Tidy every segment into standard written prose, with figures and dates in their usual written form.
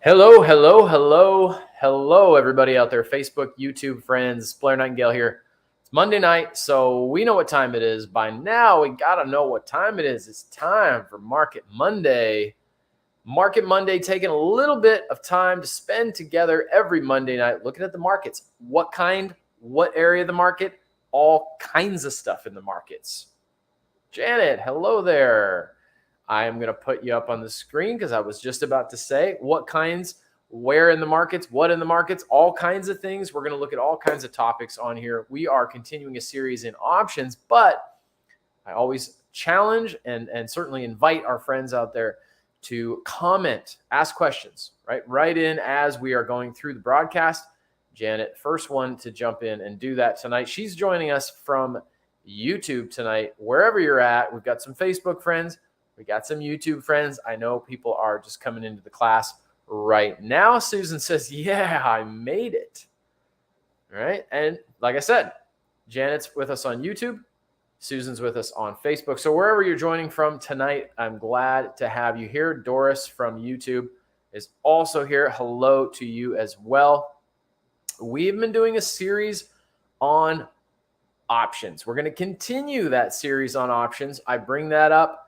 Hello, hello, hello, hello, everybody out there, Facebook, YouTube friends. Blair Nightingale here. It's Monday night, so we know what time it is. By now, we got to know what time it is. It's time for Market Monday. Market Monday, taking a little bit of time to spend together every Monday night looking at the markets. What kind, what area of the market, all kinds of stuff in the markets. Janet, hello there. I am going to put you up on the screen because I was just about to say what kinds, where in the markets, what in the markets, all kinds of things. We're going to look at all kinds of topics on here. We are continuing a series in options, but I always challenge and certainly invite our friends out there to comment, ask questions, right? Write in as we are going through the broadcast. Janet, first one to jump in and do that tonight. She's joining us from YouTube tonight, wherever you're at. We've got some Facebook friends. We got some YouTube friends. I know people are just coming into the class right now. Susan says, yeah, I made it. All right. And like I said, Janet's with us on YouTube. Susan's with us on Facebook. So wherever you're joining from tonight, I'm glad to have you here. Doris from YouTube is also here. Hello to you as well. We've been doing a series on options. We're going to continue that series on options. I bring that up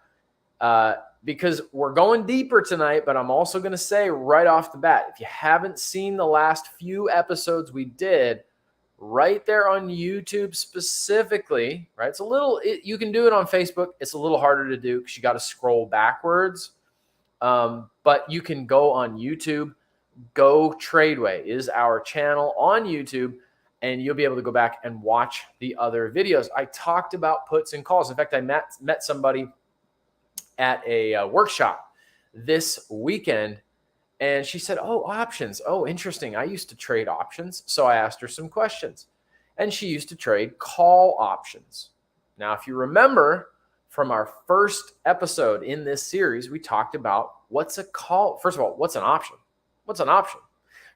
because we're going deeper tonight, but I'm also going to say right off the bat, if you haven't seen the last few episodes we did right there on YouTube specifically, right? It's a little, you can do it on Facebook. It's a little harder to do because you got to scroll backwards. But you can go on YouTube. Go Tradeway is our channel on YouTube, and you'll be able to go back and watch the other videos. I talked about puts and calls. In fact, I met somebody at a workshop this weekend, and she said, oh, options. Oh, interesting. I used to trade options. So I asked her some questions, and she used to trade call options. Now, if you remember from our first episode in this series, we talked about what's a call. First of all, what's an option? What's an option,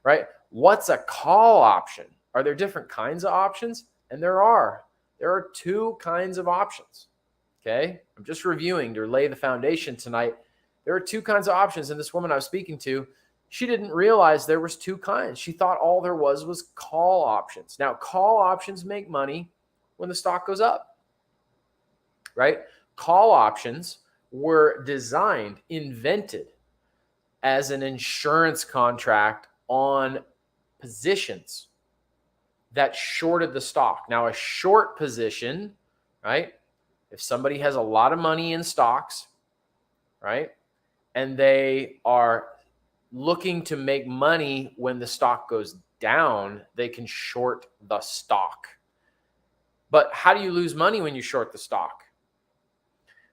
right? What's a call option? Are there different kinds of options? And there are two kinds of options. Okay, I'm just reviewing to lay the foundation tonight. There are two kinds of options, and this woman I was speaking to, she didn't realize there was two kinds. She thought all there was call options. Now, call options make money when the stock goes up, right? Call options were designed, invented as an insurance contract on positions that shorted the stock. Now, a short position, right? If somebody has a lot of money in stocks, right, and they are looking to make money when the stock goes down, they can short the stock. But how do you lose money when you short the stock?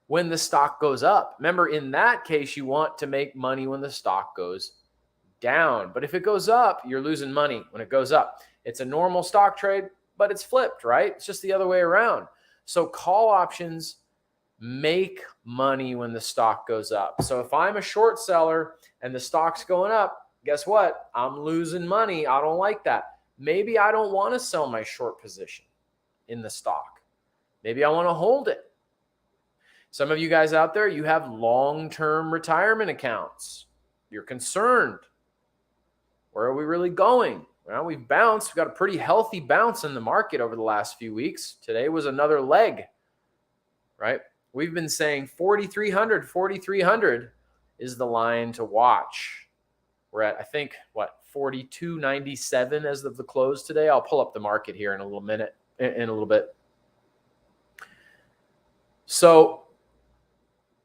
When the stock goes up. Remember, in that case, you want to make money when the stock goes down. But if it goes up, you're losing money when it goes up. It's a normal stock trade, but it's flipped, right? It's just the other way around. So call options make money when the stock goes up. So if I'm a short seller and the stock's going up, guess what? I'm losing money. I don't like that. Maybe I don't want to sell my short position in the stock. Maybe I want to hold it. Some of you guys out there, you have long-term retirement accounts. You're concerned. Where are we really going? Well, we've bounced. We've got a pretty healthy bounce in the market over the last few weeks. Today was another leg, right? We've been saying 4,300 is the line to watch. We're at, I think, 42.97 as of the close today. I'll pull up the market here in a little bit. So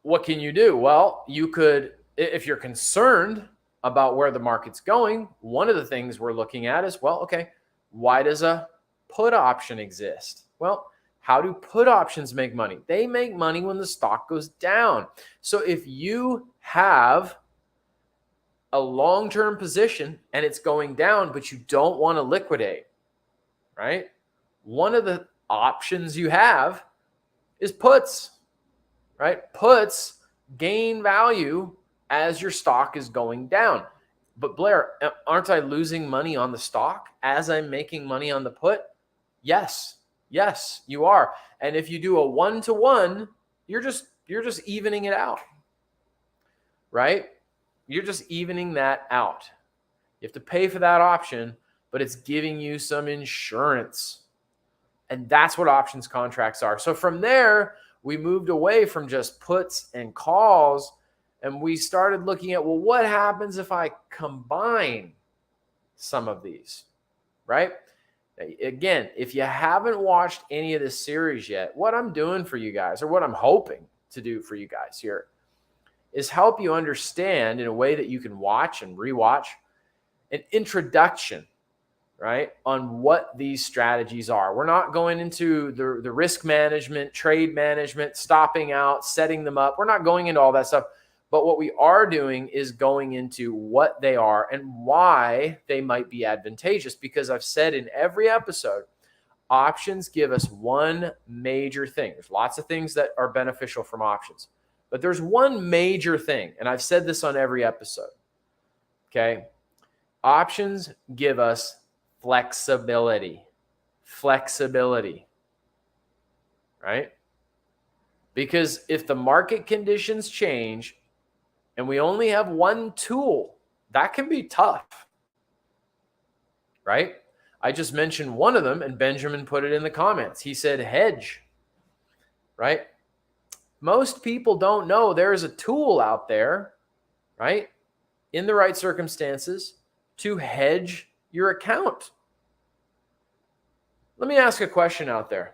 what can you do? Well, you could, if you're concerned about where the market's going, one of the things we're looking at is, well, okay, why does a put option exist? Well, how do put options make money? They make money when the stock goes down. So if you have a long-term position and it's going down, but you don't want to liquidate, right? One of the options you have is puts, right? Puts gain value as your stock is going down. But Blair, aren't I losing money on the stock as I'm making money on the put? Yes, you are. And if you do a 1-to-1, you're just evening it out, right? You're just evening that out. You have to pay for that option, but it's giving you some insurance. And that's what options contracts are. So from there, we moved away from just puts and calls, and we started looking at, well, what happens if I combine some of these, right? Again, if you haven't watched any of this series yet, what I'm doing for you guys, or what I'm hoping to do for you guys here, is help you understand in a way that you can watch and rewatch an introduction, right, on what these strategies are. We're not going into the risk management, trade management, stopping out, setting them up. We're not going into all that stuff. But what we are doing is going into what they are and why they might be advantageous. Because I've said in every episode, options give us one major thing. There's lots of things that are beneficial from options, but there's one major thing. And I've said this on every episode. Okay. Options give us flexibility, right? Because if the market conditions change and we only have one tool, that can be tough, right? I just mentioned one of them, and Benjamin put it in the comments. He said hedge, right? Most people don't know there is a tool out there, right, in the right circumstances to hedge your account. Let me ask a question out there.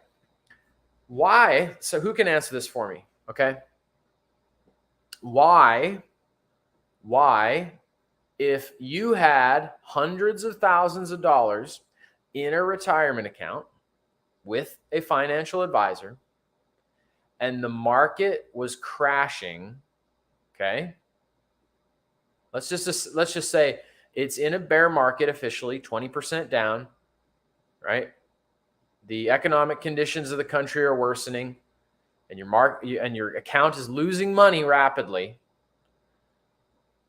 Why? So who can answer this for me? Okay. Why, if you had hundreds of thousands of dollars in a retirement account with a financial advisor and the market was crashing, okay? Let's just say it's in a bear market officially, 20% down, right? The economic conditions of the country are worsening, and your account is losing money rapidly.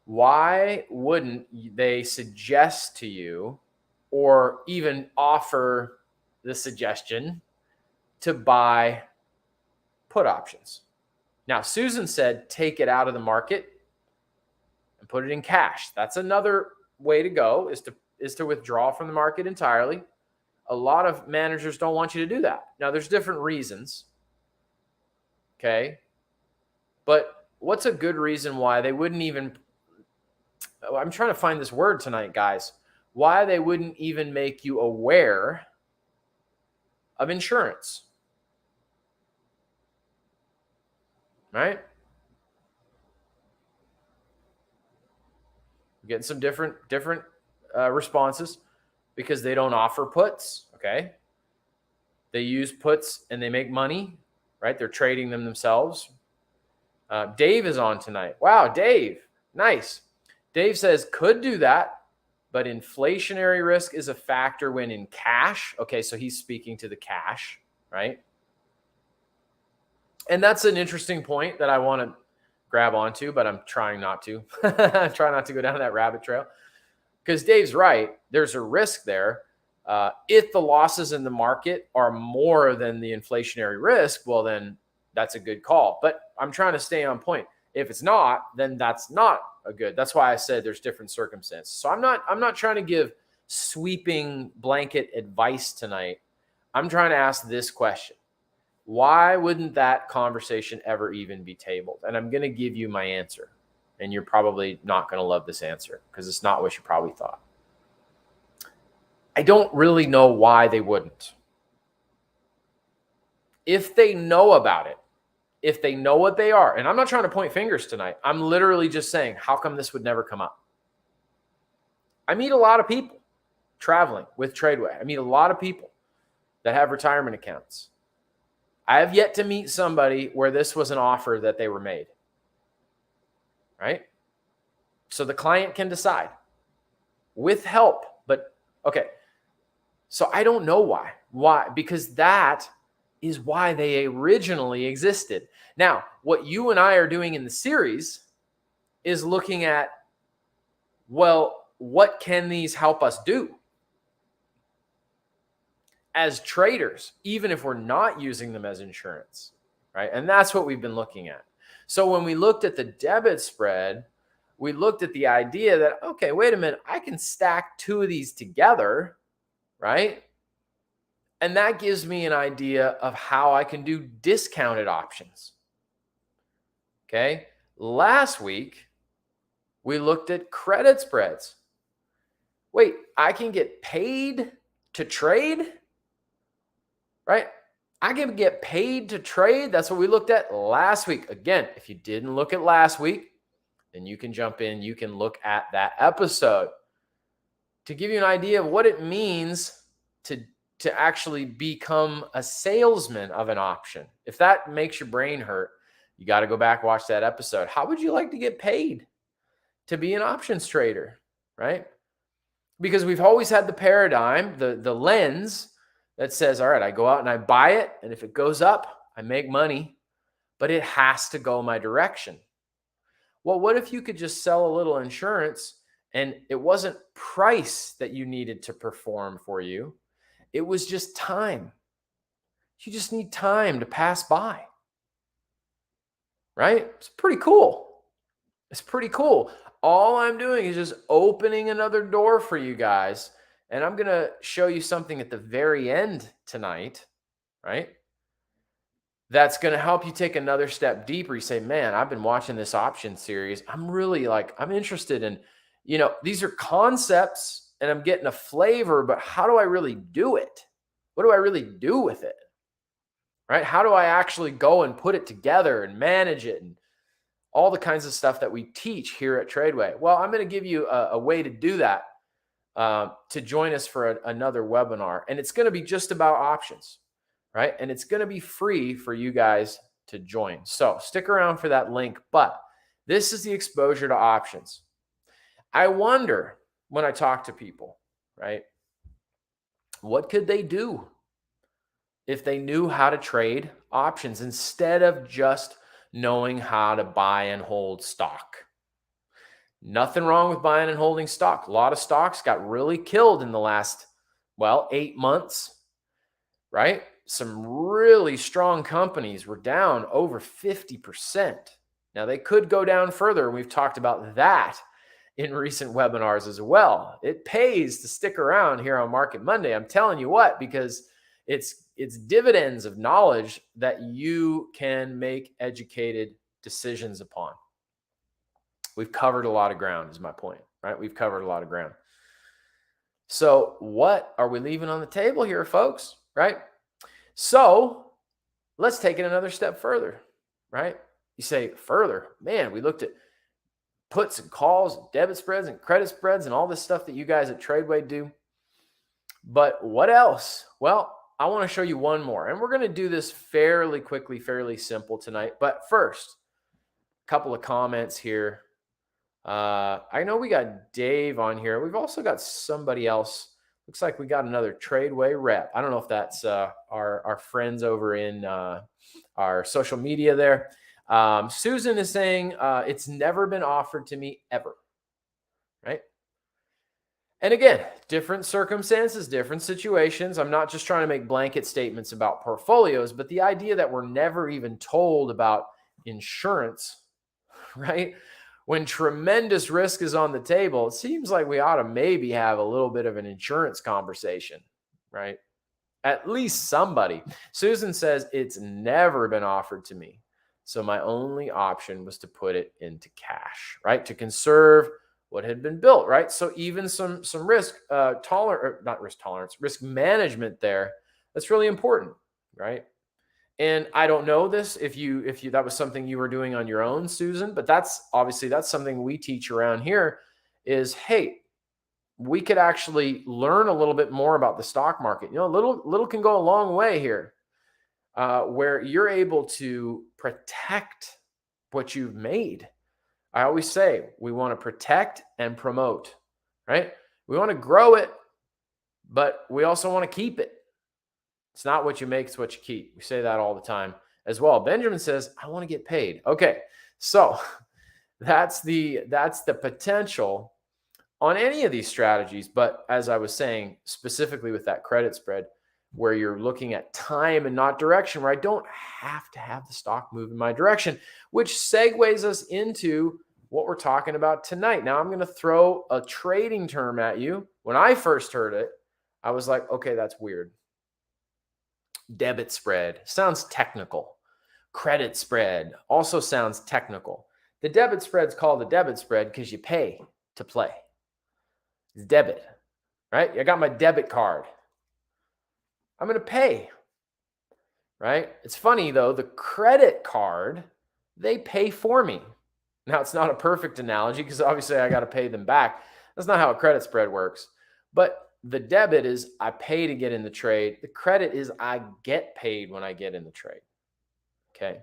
Why wouldn't they suggest to you, or even offer the suggestion, to buy put options? Now, Susan said take it out of the market and put it in cash. That's another way to go, is to withdraw from the market entirely. A lot of managers don't want you to do that. Now, there's different reasons, okay? But what's a good reason why they wouldn't even, I'm trying to find this word tonight, guys, why they wouldn't even make you aware of insurance, right? I'm getting some different responses because they don't offer puts, okay? They use puts and they make money, right? They're trading them themselves. Dave is on tonight. Wow, Dave, nice. Dave says, could do that, but inflationary risk is a factor when in cash. Okay, so he's speaking to the cash, right? And that's an interesting point that I want to grab onto, but I'm trying not to. Try not to go down that rabbit trail. Because Dave's right, there's a risk there. If the losses in the market are more than the inflationary risk, well, then that's a good call. But I'm trying to stay on point. If it's not, then that's not a good. That's why I said there's different circumstances. So I'm not trying to give sweeping blanket advice tonight. I'm trying to ask this question. Why wouldn't that conversation ever even be tabled? And I'm going to give you my answer. And you're probably not going to love this answer because it's not what you probably thought. I don't really know why they wouldn't. If they know about it, if they know what they are, and I'm not trying to point fingers tonight. I'm literally just saying, how come this would never come up? I meet a lot of people traveling with Tradeway. I meet a lot of people that have retirement accounts. I have yet to meet somebody where this was an offer that they were made. Right? So the client can decide with help. But okay. So I don't know why. Why? Because that is why they originally existed. Now, what you and I are doing in the series is looking at, well, what can these help us do as traders, even if we're not using them as insurance, right? And that's what we've been looking at. So when we looked at the debit spread, we looked at the idea that, okay, wait a minute, I can stack two of these together, right? And that gives me an idea of how I can do discounted options. Okay. Last week, we looked at credit spreads. Wait, I can get paid to trade, right? I can get paid to trade. That's what we looked at last week. Again, if you didn't look at last week, then you can jump in. You can look at that episode to give you an idea of what it means to actually become a salesman of an option. If that makes your brain hurt, you got to go back, watch that episode. How would you like to get paid to be an options trader, right? Because we've always had the paradigm, the lens that says, all right, I go out and I buy it, and if it goes up, I make money, but it has to go my direction. Well, what if you could just sell a little insurance and it wasn't price that you needed to perform for you? It was just time. You just need time to pass by, right? It's pretty cool. It's pretty cool. All I'm doing is just opening another door for you guys. And I'm going to show you something at the very end tonight, right? That's going to help you take another step deeper. You say, man, I've been watching this option series. I'm really I'm interested in, these are concepts and I'm getting a flavor, but how do I really do it? What do I really do with it? Right? How do I actually go and put it together and manage it and all the kinds of stuff that we teach here at Tradeway? Well, I'm going to give you a way to do that, to join us for another webinar. And it's going to be just about options, right? And it's going to be free for you guys to join. So stick around for that link. But this is the exposure to options. I wonder, when I talk to people, right, what could they do if they knew how to trade options instead of just knowing how to buy and hold stock? Nothing wrong with buying and holding stock. A lot of stocks got really killed in the last, 8 months, right? Some really strong companies were down over 50%. Now, they could go down further, and we've talked about that in recent webinars as well. It pays to stick around here on Market Monday. I'm telling you what, because it's dividends of knowledge that you can make educated decisions upon. We've covered a lot of ground is my point, right? We've covered a lot of ground. So what are we leaving on the table here, folks, right? So let's take it another step further, right? You say further, man, we looked at puts and calls, and debit spreads and credit spreads and all this stuff that you guys at Tradeway do. But what else? Well, I want to show you one more, and we're going to do this fairly quickly, fairly simple tonight. But first, a couple of comments here. I know we got Dave on here. We've also got somebody else. Looks like we got another Tradeway rep. I don't know if that's our friends over in our social media there. Susan is saying it's never been offered to me ever, right? And again, different circumstances, different situations. I'm not just trying to make blanket statements about portfolios, but the idea that we're never even told about insurance, right? When tremendous risk is on the table, it seems like we ought to maybe have a little bit of an insurance conversation, right? At least somebody. Susan says it's never been offered to me. So my only option was to put it into cash, right? To conserve what had been built, right? So even some risk risk management there, that's really important, right? And I don't know this if you that was something you were doing on your own, Susan, but that's something we teach around here is, hey, we could actually learn a little bit more about the stock market. Little can go a long way here, where you're able to protect what you've made. I always say we want to protect and promote, right? We want to grow it, but we also want to keep it. It's not what you make, it's what you keep. We say that all the time as well. Benjamin says, I want to get paid. Okay, so that's the potential on any of these strategies. But as I was saying, specifically with that credit spread, where you're looking at time and not direction, where I don't have to have the stock move in my direction, which segues us into what we're talking about tonight. Now I'm going to throw a trading term at you. When I first heard it, I was like, okay, that's weird. Debit spread sounds technical. Credit spread also sounds technical. The debit spread's called a debit spread because you pay to play. It's debit, right? I got my debit card. I'm going to pay, right? It's funny though, the credit card, they pay for me. Now it's not a perfect analogy because obviously I got to pay them back. That's not how a credit spread works. But the debit is I pay to get in the trade. The credit is I get paid when I get in the trade. Okay.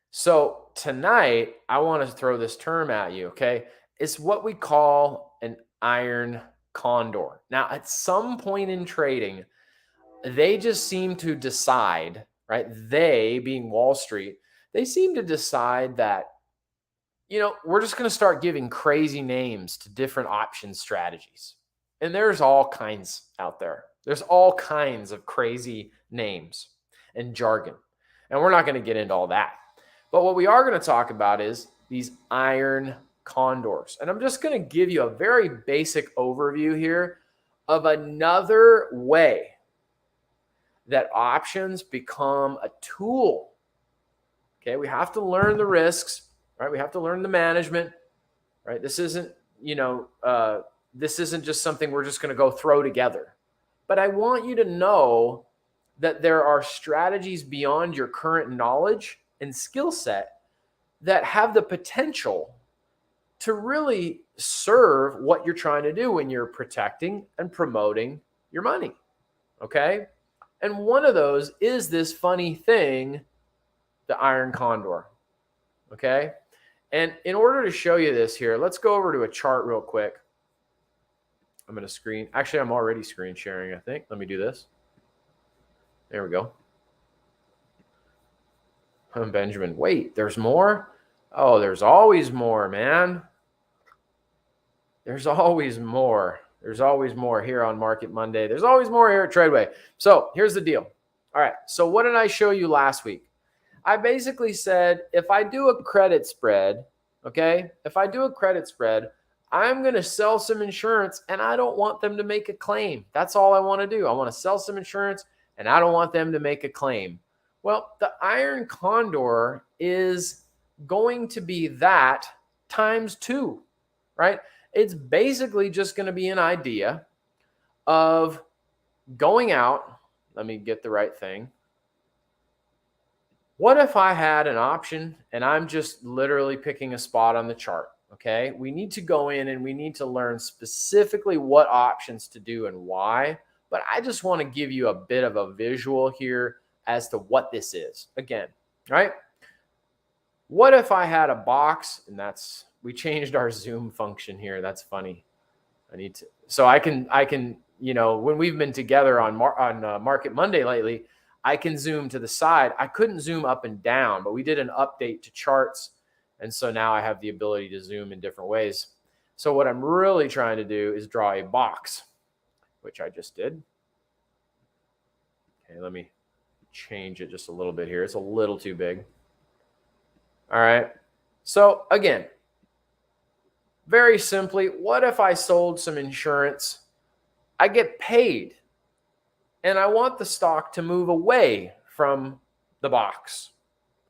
So tonight I want to throw this term at you. Okay. It's what we call an Iron Condor. Now, at some point in trading, they just seem to decide, right? They, being Wall Street, they seem to decide that, we're just going to start giving crazy names to different option strategies. And there's all kinds out there. There's all kinds of crazy names and jargon. And we're not going to get into all that. But what we are going to talk about is these Iron Condors. And I'm just going to give you a very basic overview here of another way that options become a tool. Okay, we have to learn the risks, right? We have to learn the management, right? This isn't just something we're just going to go throw together. But I want you to know that there are strategies beyond your current knowledge and skill set that have the potential to really serve what you're trying to do when you're protecting and promoting your money. Okay? And one of those is this funny thing, the Iron Condor. Okay? And in order to show you this here, let's go over to a chart real quick. I'm going to screen. Actually, I'm already screen sharing, I think. Let me do this. There we go. Benjamin, wait, there's more? Oh, there's always more, man. There's always more. There's always more here on Market Monday. There's always more here at Tradeway. So here's the deal. All right. So what did I show you last week? I basically said, if I do a credit spread, okay, if I do a credit spread, I'm going to sell some insurance and I don't want them to make a claim. That's all I want to do. I want to sell some insurance and I don't want them to make a claim. Well, the Iron Condor is going to be that times 2, right? It's basically just going to be an idea of going out. Let me get the right thing. What if I had an option and I'm just literally picking a spot on the chart? Okay, we need to go in and we need to learn specifically what options to do and why. But I just want to give you a bit of a visual here as to what this is. Again, right? What if I had a box, and we changed our zoom function here. That's funny. I can, when we've been together on Market Monday lately, I can zoom to the side. I couldn't zoom up and down, but we did an update to charts. And so now I have the ability to zoom in different ways. So what I'm really trying to do is draw a box, which I just did. Okay, let me change it just a little bit here. It's a little too big. All right. So again, very simply, what if I sold some insurance? I get paid and I want the stock to move away from the box.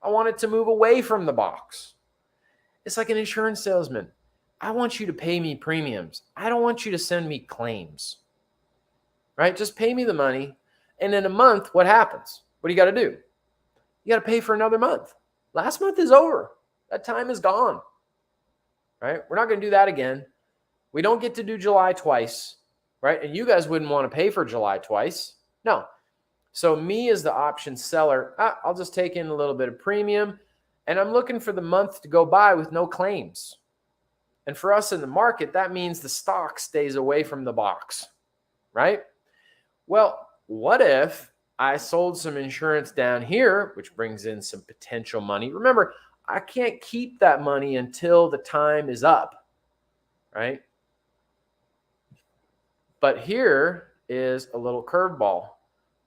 I want it to move away from the box. It's like an insurance salesman. I want you to pay me premiums. I don't want you to send me claims, right? Just pay me the money. And in a month, what happens? What do you got to do? You got to pay for another month. Last month is over. That time is gone, right? We're not going to do that again. We don't get to do July twice, right? And you guys wouldn't want to pay for July twice. No. So me as the option seller, I'll just take in a little bit of premium and I'm looking for the month to go by with no claims. And for us in the market, that means the stock stays away from the box, right? Well, what if I sold some insurance down here, which brings in some potential money? Remember, I can't keep that money until the time is up, right? But here is a little curveball.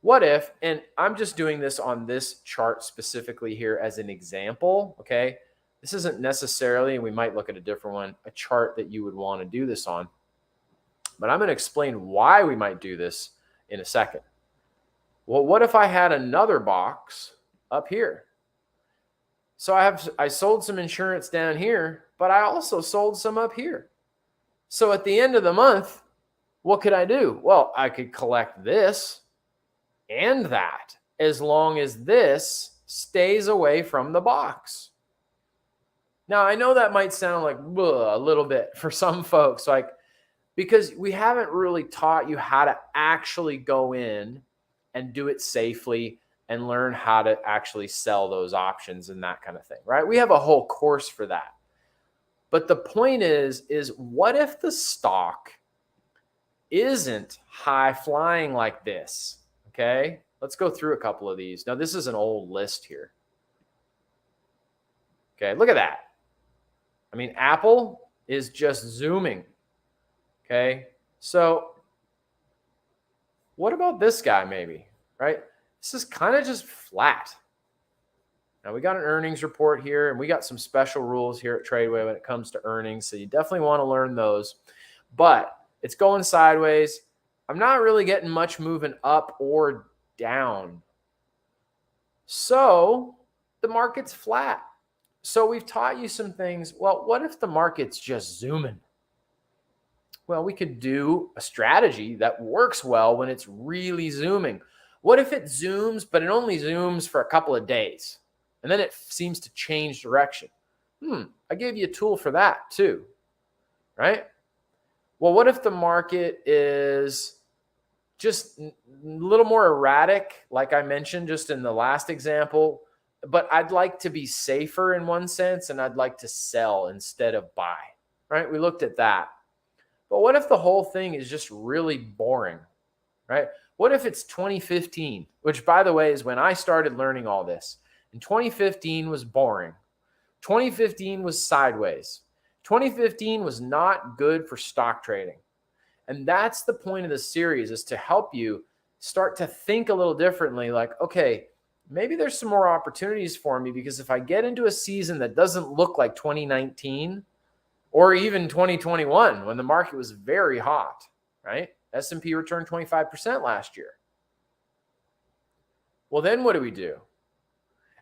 What if, and I'm just doing this on this chart specifically here as an example, okay? This isn't necessarily, and we might look at a different one, a chart that you would want to do this on. But I'm going to explain why we might do this in a second. Well, what if I had another box up here? So I sold some insurance down here, but I also sold some up here. So at the end of the month, what could I do? Well, I could collect this and that as long as this stays away from the box. Now, I know that might sound like a little bit for some folks, like, because we haven't really taught you how to actually go in and do it safely and learn how to actually sell those options and that kind of thing, right? We have a whole course for that. But the point is what if the stock isn't high flying like this? Okay, let's go through a couple of these. Now, this is an old list here. Okay, look at that. I mean, Apple is just zooming. Okay, so what about this guy maybe, right? This is kind of just flat. Now, we got an earnings report here, and we got some special rules here at Tradeway when it comes to earnings, so you definitely want to learn those. But it's going sideways. I'm not really getting much moving up or down. So the market's flat. So we've taught you some things. Well, what if the market's just zooming? Well, we could do a strategy that works well when it's really zooming. What if it zooms, but it only zooms for a couple of days, and then it seems to change direction? I gave you a tool for that too, right? Well, what if the market is just a little more erratic, like I mentioned just in the last example, but I'd like to be safer in one sense, and I'd like to sell instead of buy, right? We looked at that. But what if the whole thing is just really boring, right? What if it's 2015, which, by the way, is when I started learning all this. And 2015 was boring. 2015 was sideways. 2015 was not good for stock trading. And that's the point of the series, is to help you start to think a little differently. Like, okay, maybe there's some more opportunities for me, because if I get into a season that doesn't look like 2019 or even 2021, when the market was very hot, right? S&P returned 25% last year. Well, then what do we do?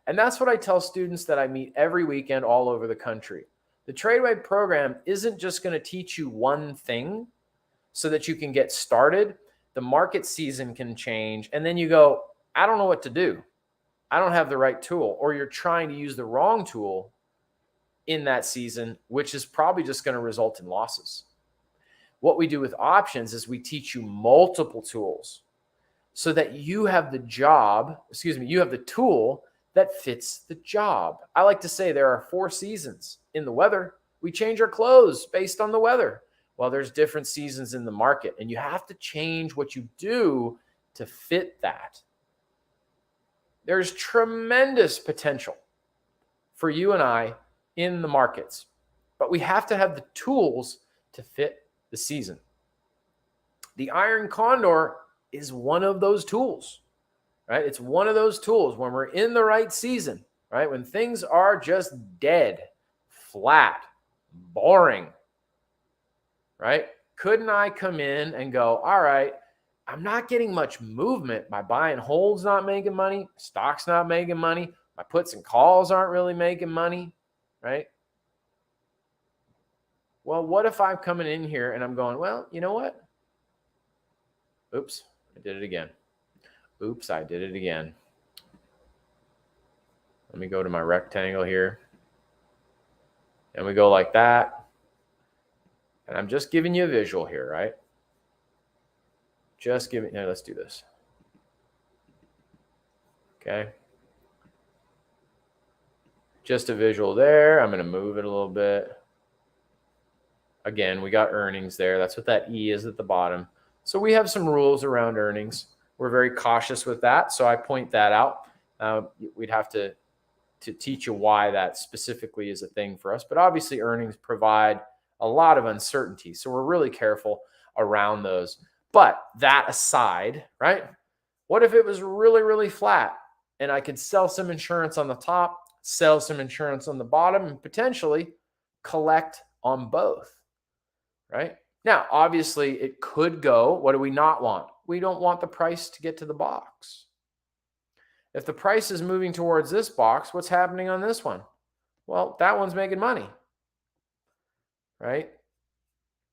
And that's what I tell students that I meet every weekend all over the country. The Tradeway program isn't just going to teach you one thing so that you can get started. The market season can change, and then you go, I don't know what to do. I don't have the right tool, or you're trying to use the wrong tool in that season, which is probably just going to result in losses. What we do with options is we teach you multiple tools so that you have the tool that fits the job. I like to say there are 4 seasons in the weather. We change our clothes based on the weather. Well, there's different seasons in the market, and you have to change what you do to fit that. There's tremendous potential for you and I in the markets, but we have to have the tools to fit the season. The Iron Condor is one of those tools, right? It's one of those tools when we're in the right season, right? When things are just dead, flat, boring, right? Couldn't I come in and go, all right, I'm not getting much movement. My buy and hold's not making money. Stock's not making money. My puts and calls aren't really making money, right? Well, what if I'm coming in here and I'm going, well, you know what? Oops, I did it again. Oops, I did it again. Let me go to my rectangle here. And we go like that. And I'm just giving you a visual here, right? Let's do this. Okay. Just a visual there. I'm going to move it a little bit. Again, we got earnings there. That's what that E is at the bottom. So we have some rules around earnings. We're very cautious with that. So I point that out. We'd have to teach you why that specifically is a thing for us. But obviously earnings provide a lot of uncertainty. So we're really careful around those. But that aside, right? What if it was really, really flat and I could sell some insurance on the top, sell some insurance on the bottom, and potentially collect on both, right? Now, obviously, it could go, what do we not want? We don't want the price to get to the box. If the price is moving towards this box, what's happening on this one? Well, that one's making money, right?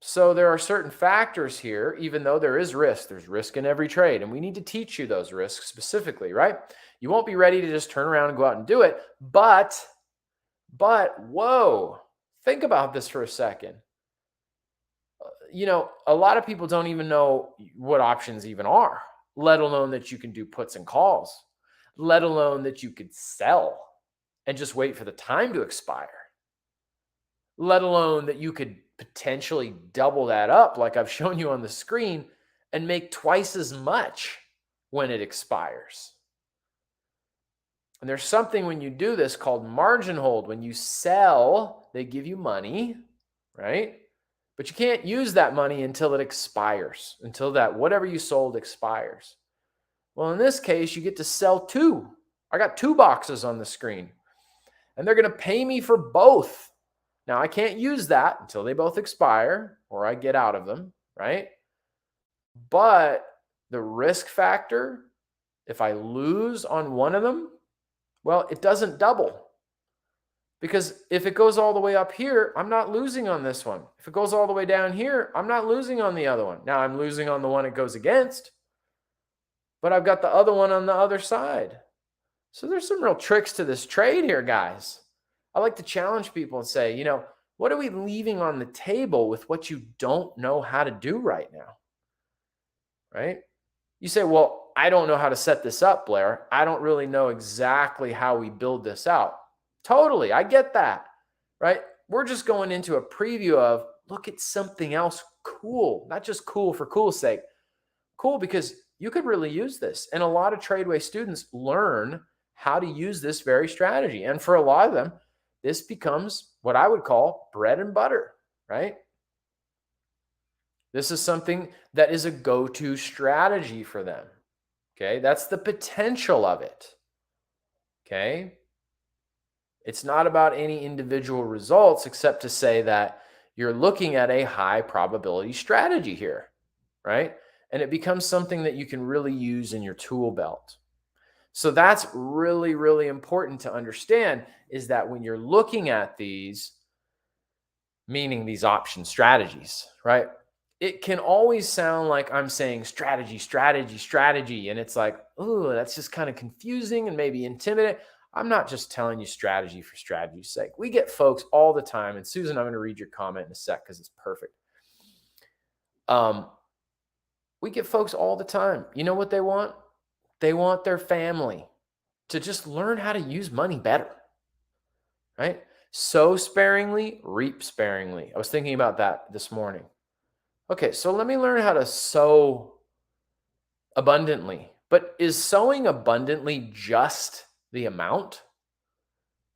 So there are certain factors here, even though there is risk. There's risk in every trade, and we need to teach you those risks specifically, right? You won't be ready to just turn around and go out and do it, but whoa, think about this for a second. You know, a lot of people don't even know what options even are, let alone that you can do puts and calls, let alone that you could sell and just wait for the time to expire, let alone that you could potentially double that up like I've shown you on the screen and make twice as much when it expires. And there's something when you do this called margin hold. When you sell, they give you money, right? But you can't use that money until it expires, until that whatever you sold expires. Well, in this case, you get to sell two. I got two boxes on the screen, and they're going to pay me for both. Now, I can't use that until they both expire or I get out of them, right? But the risk factor, if I lose on one of them, well, it doesn't double. Because if it goes all the way up here, I'm not losing on this one. If it goes all the way down here, I'm not losing on the other one. Now I'm losing on the one it goes against, but I've got the other one on the other side. So there's some real tricks to this trade here, guys. I like to challenge people and say, you know, what are we leaving on the table with what you don't know how to do right now? Right? You say, well, I don't know how to set this up, Blair. I don't really know exactly how we build this out. Totally. I get that, right? We're just going into a preview of look at something else cool, not just cool for cool's sake. Cool because you could really use this. And a lot of Tradeway students learn how to use this very strategy. And for a lot of them, this becomes what I would call bread and butter, right? This is something that is a go-to strategy for them. Okay, that's the potential of it. Okay. It's not about any individual results except to say that you're looking at a high probability strategy here, right? And it becomes something that you can really use in your tool belt. So that's really, really important to understand is that when you're looking at these, meaning these option strategies, right? It can always sound like I'm saying strategy, strategy, strategy. And it's like, oh, that's just kind of confusing and maybe intimidating. I'm not just telling you strategy for strategy's sake. We get folks all the time. And Susan, I'm going to read your comment in a sec because it's perfect. We get folks all the time. You know what they want? They want their family to just learn how to use money better, right? Sow sparingly, reap sparingly. I was thinking about that this morning. Okay, so let me learn how to sow abundantly. But is sowing abundantly just the amount?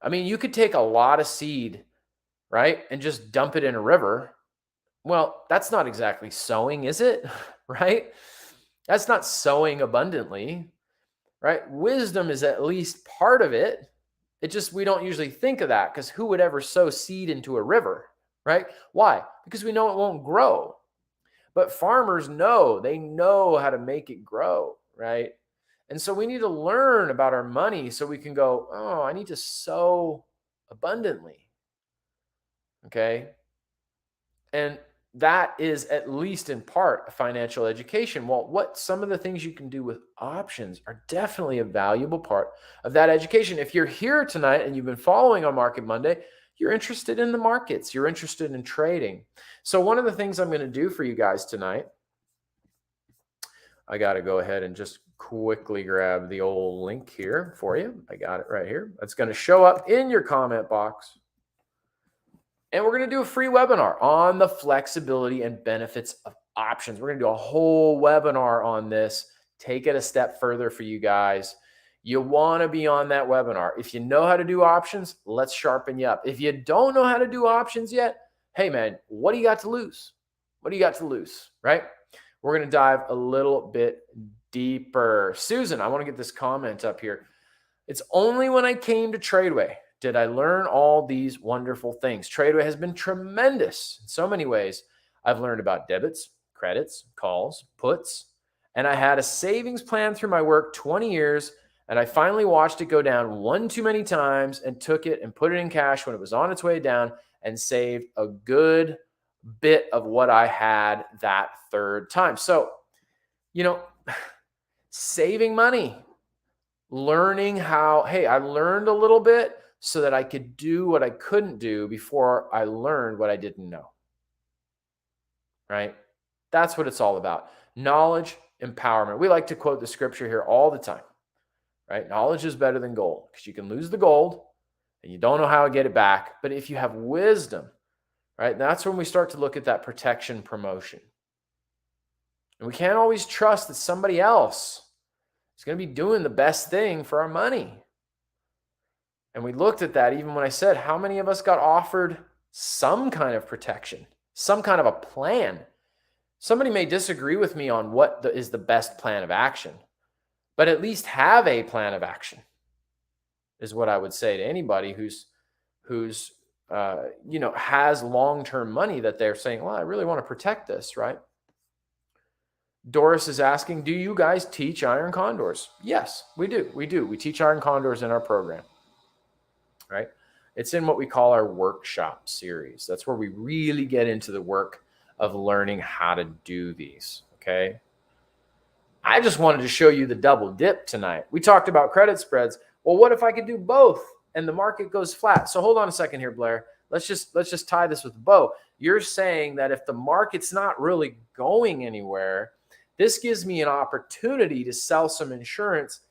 I mean, you could take a lot of seed, right, and just dump it in a river. Well, that's not exactly sowing, is it? Right? That's not sowing abundantly, right? Wisdom is at least part of it. It just, we don't usually think of that because who would ever sow seed into a river, right? Why? Because we know it won't grow. But farmers know, they know how to make it grow, right? And so we need to learn about our money so we can go, oh, I need to sow abundantly. Okay. And that is at least in part a financial education. Well, what some of the things you can do with options are definitely a valuable part of that education. If you're here tonight and you've been following on Market Monday, you're interested in the markets, you're interested in trading. So one of the things I'm going to do for you guys tonight, I got to go ahead and just quickly grab the old link here for you. I got it right here. That's going to show up in your comment box. And we're going to do a free webinar on the flexibility and benefits of options. We're going to do a whole webinar on this, take it a step further for you guys. You want to be on that webinar. If you know how to do options, let's sharpen you up. If you don't know how to do options yet, hey man, what do you got to lose? What do you got to lose, right? We're going to dive a little bit deeper. Susan, I want to get this comment up here. It's only when I came to Tradeway did I learn all these wonderful things. Tradeway has been tremendous in so many ways. I've learned about debits, credits, calls, puts, and I had a savings plan through my work 20 years, and I finally watched it go down one too many times and took it and put it in cash when it was on its way down and saved a good bit of what I had that third time. So, saving money, learning how, hey, I learned a little bit so that I could do what I couldn't do before I learned what I didn't know. Right? That's what it's all about. Knowledge, empowerment. We like to quote the scripture here all the time. Right? Knowledge is better than gold because you can lose the gold and you don't know how to get it back. But if you have wisdom, right, that's when we start to look at that protection promotion. And we can't always trust that somebody else is going to be doing the best thing for our money. And we looked at that even when I said, how many of us got offered some kind of protection, some kind of a plan? Somebody may disagree with me on what is the best plan of action, but at least have a plan of action is what I would say to anybody who's has long-term money that they're saying, well, I really want to protect this, right? Doris is asking, do you guys teach Iron Condors? Yes, we do. We do. We teach Iron Condors in our program, right? It's in what we call our workshop series. That's where we really get into the work of learning how to do these, okay? I just wanted to show you the double dip tonight. We talked about credit spreads. Well, what if I could do both and the market goes flat? So hold on a second here, Blair. Let's just tie this with a bow. You're saying that if the market's not really going anywhere, this gives me an opportunity to sell some insurance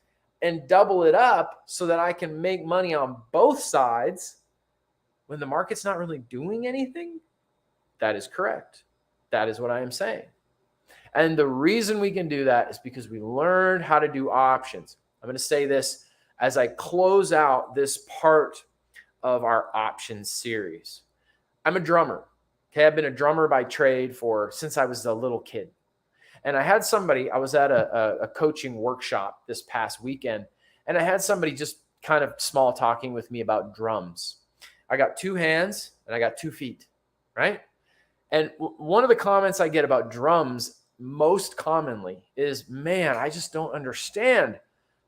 and double it up so that I can make money on both sides when the market's not really doing anything? That is correct. That is what I am saying. And the reason we can do that is because we learned how to do options. I'm going to say this as I close out this part of our options series. I'm a drummer. Okay, I've been a drummer by trade since I was a little kid. And I had somebody, I was at a coaching workshop this past weekend, and I had somebody just kind of small talking with me about drums. I got 2 hands and I got 2 feet, right? And one of the comments I get about drums most commonly is, man, I just don't understand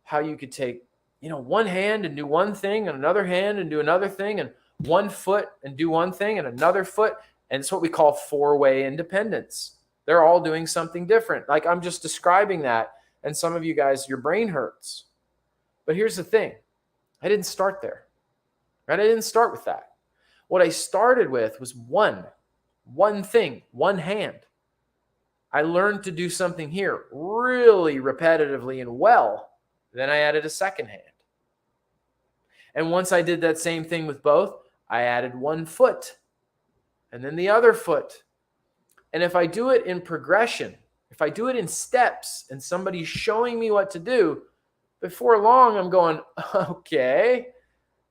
how you could take, one hand and do one thing and another hand and do another thing and one foot and do one thing and another foot. And it's what we call 4-way independence. They're all doing something different. Like I'm just describing that. And some of you guys, your brain hurts. But here's the thing. I didn't start there, right? I didn't start with that. What I started with was one thing, one hand. I learned to do something here really repetitively and well. Then I added a second hand. And once I did that same thing with both, I added 1 foot and then the other foot. And if I do it in progression, if I do it in steps and somebody's showing me what to do, before long I'm going, okay,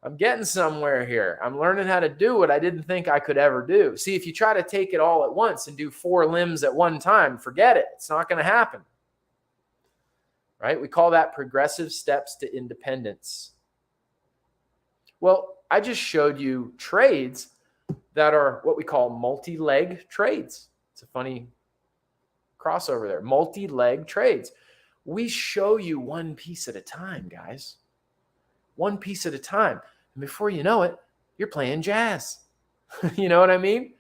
I'm getting somewhere here. I'm learning how to do what I didn't think I could ever do. See, if you try to take it all at once and do 4 limbs at one time, forget it. It's not going to happen. Right? We call that progressive steps to independence. Well, I just showed you trades that are what we call multi-leg trades. It's a funny crossover there. Multi-leg trades. We show you one piece at a time, guys. One piece at a time. And before you know it, you're playing jazz. You know what I mean?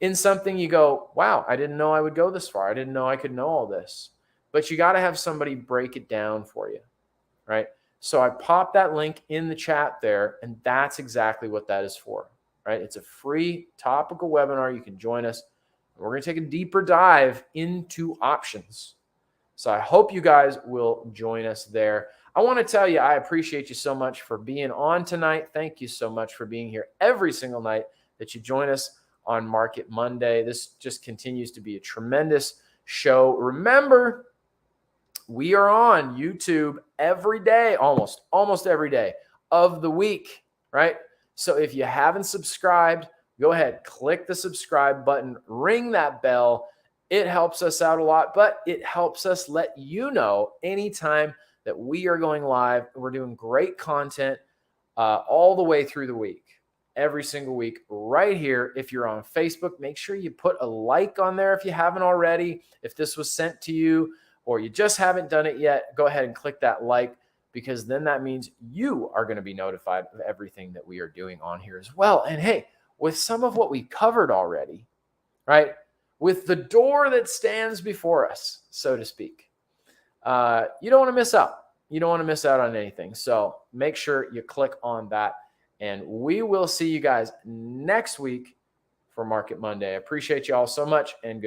In something you go, wow, I didn't know I would go this far. I didn't know I could know all this. But you got to have somebody break it down for you, right? So I popped that link in the chat there, and that's exactly what that is for, right? It's a free topical webinar. You can join us. We're going to take a deeper dive into options. So I hope you guys will join us there. I want to tell you, I appreciate you so much for being on tonight. Thank you so much for being here every single night that you join us on Market Monday. This just continues to be a tremendous show. Remember, we are on YouTube every day, almost every day of the week, right? So if you haven't subscribed, go ahead, click the subscribe button, ring that bell. It helps us out a lot, but it helps us let you know anytime that we are going live. We're doing great content all the way through the week, every single week right here. If you're on Facebook, make sure you put a like on there if you haven't already. If this was sent to you or you just haven't done it yet, go ahead and click that like, because then that means you are going to be notified of everything that we are doing on here as well. And hey, with some of what we covered already, right, with the door that stands before us, so to speak, you don't want to miss out. You don't want to miss out on anything. So make sure you click on that. And we will see you guys next week for Market Monday. I appreciate you all so much, and good.